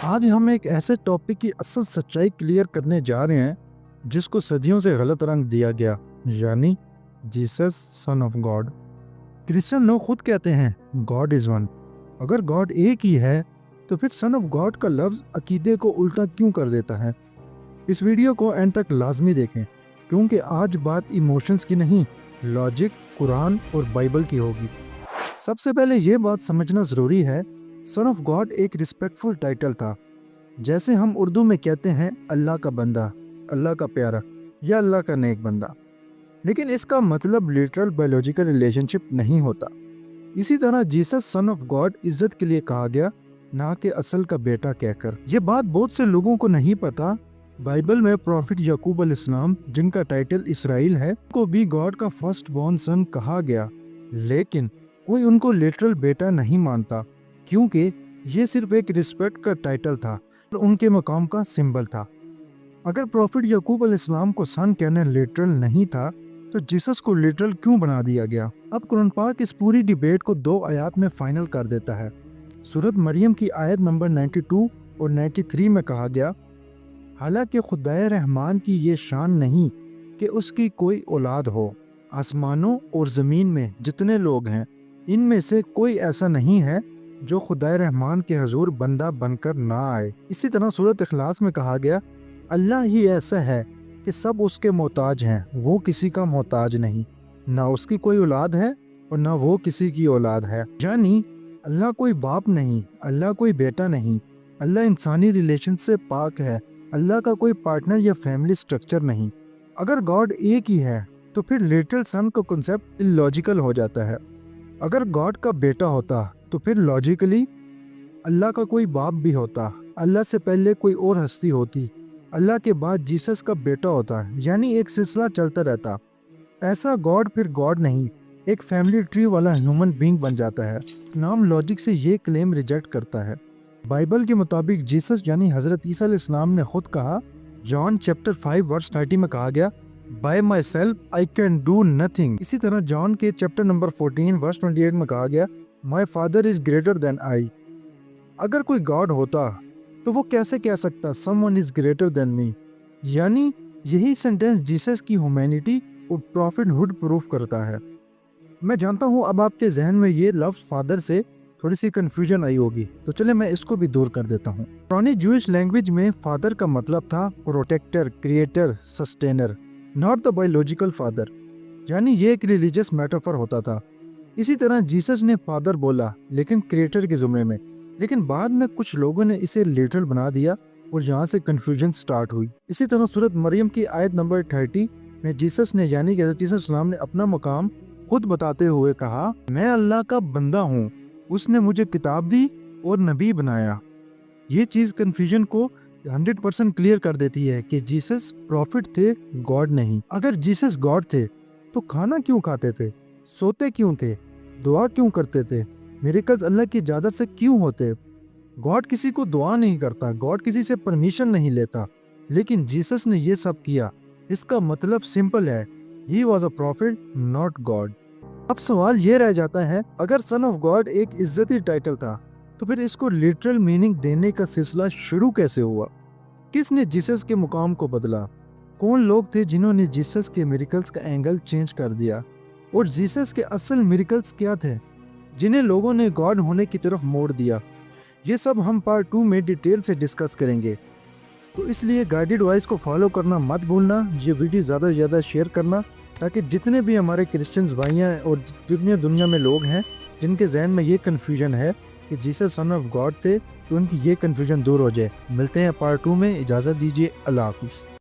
آج ہم ایک ایسے ٹاپک کی اصل سچائی کلیئر کرنے جا رہے ہیں جس کو صدیوں سے غلط رنگ دیا گیا، یعنی Jesus son of God. Christian لوگ خود کہتے ہیں گاڈ از ون۔ اگر گاڈ ایک ہی ہے تو پھر سن آف گاڈ کا لفظ عقیدے کو الٹا کیوں کر دیتا ہے؟ اس ویڈیو کو اینڈ تک لازمی دیکھیں، کیونکہ آج بات ایموشنز کی نہیں، لاجک، قرآن اور بائبل کی ہوگی۔ سب سے پہلے یہ بات سمجھنا ضروری ہے، سن آف گاڈ ایک رسپیکٹفل ٹائٹل تھا، جیسے ہم اردو میں کہتے ہیں اللہ کا بندہ، اللہ کا پیارا یا اللہ کا نیک بندہ، لیکن اس کا مطلب لیٹرل بایولوجیکل ریلیشن شپ نہیں ہوتا۔ اسی طرح جیسس سن آف گاڈ عزت کے لیے کہا گیا، نہ کہ اصل کا بیٹا کہہ کر۔ یہ بات بہت سے لوگوں کو نہیں پتا، بائبل میں پروفٹ یعقوب علیہ السلام، جن کا ٹائٹل اسرائیل ہے، کو بھی گاڈ کا فرسٹ بورن سن کہا گیا، لیکن کوئی ان کو لیٹرل بیٹا نہیں مانتا، کیونکہ یہ صرف ایک رسپیکٹ کا ٹائٹل تھا اور ان کے مقام کا سمبل تھا۔ اگر پروفٹ یعقوب علیہ السلام کو سن کہنا لیٹرل نہیں تھا تو جیسس کو لیٹرل کیوں بنا دیا گیا؟ اب قرآن پاک اس پوری ڈیبیٹ کو 2 آیات میں فائنل کر دیتا ہے۔ سورۃ مریم کی آیت نمبر 92 اور 93 میں کہا گیا، حالانکہ خدائے رحمان کی یہ شان نہیں کہ اس کی کوئی اولاد ہو، آسمانوں اور زمین میں جتنے لوگ ہیں ان میں سے کوئی ایسا نہیں ہے جو خدائے رحمان کے حضور بندہ بن کر نہ آئے۔ اسی طرح سورۃ اخلاص میں کہا گیا، اللہ ہی ایسا ہے کہ سب اس کے محتاج ہیں، وہ کسی کا محتاج نہیں، نہ اس کی کوئی اولاد ہے اور نہ وہ کسی کی اولاد ہے۔ یعنی اللہ کوئی باپ نہیں، اللہ کوئی بیٹا نہیں، اللہ انسانی ریلیشن سے پاک ہے، اللہ کا کوئی پارٹنر یا فیملی سٹرکچر نہیں۔ اگر گاڈ ایک ہی ہے تو پھر لٹرل سن کا کنسیپٹ اللاجیکل ہو جاتا ہے۔ اگر گاڈ کا بیٹا ہوتا تو پھر لاجیکلی اللہ کا کوئی باپ بھی ہوتا، اللہ سے پہلے کوئی اور ہستی ہوتی، اللہ کے بعد جیسس کا بیٹا ہوتا، یعنی ایک سلسلہ چلتا رہتا۔ ایسا گاڈ پھر گاڈ نہیں، ایک فیملی ٹری والا ہیومن بینگ بن جاتا ہے۔ اسلام لاجک سے یہ کلیم ریجیکٹ کرتا ہے۔ بائبل کے مطابق جیسس یعنی حضرت عیسیٰ علیہ السلام نے خود کہا، جان چیپٹر 5 ورس 30 میں کہا گیا، by my self I can do nothing. اسی طرح جان کے چیپٹر نمبر 14 ورس 28 میں کہا گیا، my father is greater than آئی۔ اگر کوئی گاڈ ہوتا تو وہ کیسے کہہ سکتا some one is greater than می؟ یعنی یہی سینٹینس جیسس کی ہیومینٹی اور پروفٹ ہوڈ پروف کرتا ہے۔ میں جانتا ہوں اب آپ کے ذہن میں یہ لفظ فادر سے تھوڑی سی کنفیوژن آئی ہوگی، تو چلے میں اس کو بھی دور کر دیتا ہوں۔ پرانی جوئش لینگویج میں فادر کا مطلب تھا protector, creator, sustainer, not the biological father, یعنی یہ ایک ریلیجیس میٹافر ہوتا تھا۔ اسی طرح جیسس نے فادر بولا لیکن کریٹر کے زمرے میں، لیکن بعد میں کچھ لوگوں نے اسے لیٹرل بنا دیا اور یہاں سے کنفیوژن سٹارٹ ہوئی۔ اسی طرح سورۃ مریم کی آیت نمبر 30 میں جیسس نے یعنی کہ حضرت عیسیٰ علیہ السلام نے اپنا مقام خود بتاتے ہوئے کہا، میں اللہ کا بندہ ہوں، اس نے مجھے کتاب دی اور نبی بنایا۔ یہ چیز کنفیوژن کو 100% کلیئر کر دیتی ہے کہ جیسس پروفٹ تھے، گاڈ نہیں۔ اگر جیسس گاڈ تھے تو کھانا کیوں کھاتے تھے، سوتے کیوں تھے، دعا کیوں کرتے تھے، میریکلز اللہ کی اجازت سے کیوں ہوتے؟ گاڈ کسی کو دعا نہیں کرتا، گاڈ کسی سے پرمیشن نہیں لیتا، لیکن جیسس نے یہ سب کیا۔ اس کا مطلب سمپل ہے، he was a prophet not God. اب سوال یہ رہ جاتا ہے، اگر سن آف گاڈ ایک عزتی ٹائٹل تھا تو پھر اس کو لٹرل میننگ دینے کا سلسلہ شروع کیسے ہوا؟ کس نے جیسس کے مقام کو بدلا؟ کون لوگ تھے جنہوں نے جیسس کے میریکلز کا اینگل چینج کر دیا؟ اور جیسس کے اصل میریکلز کیا تھے جنہیں لوگوں نے گاڈ ہونے کی طرف موڑ دیا؟ یہ سب ہم پارٹ 2 میں ڈیٹیل سے ڈسکس کریں گے، تو اس لیے گائیڈڈ وائز کو فالو کرنا مت بھولنا، یہ ویڈیو زیادہ سے زیادہ شیئر کرنا، تاکہ جتنے بھی ہمارے کرسچنز بھائیاں اور جتنے دنیا میں لوگ ہیں جن کے ذہن میں یہ کنفیوژن ہے کہ جیسس سن آف گاڈ تھے، تو ان کی یہ کنفیوژن دور ہو جائے۔ ملتے ہیں پارٹ 2 میں، اجازت دیجیے، اللہ حافظ۔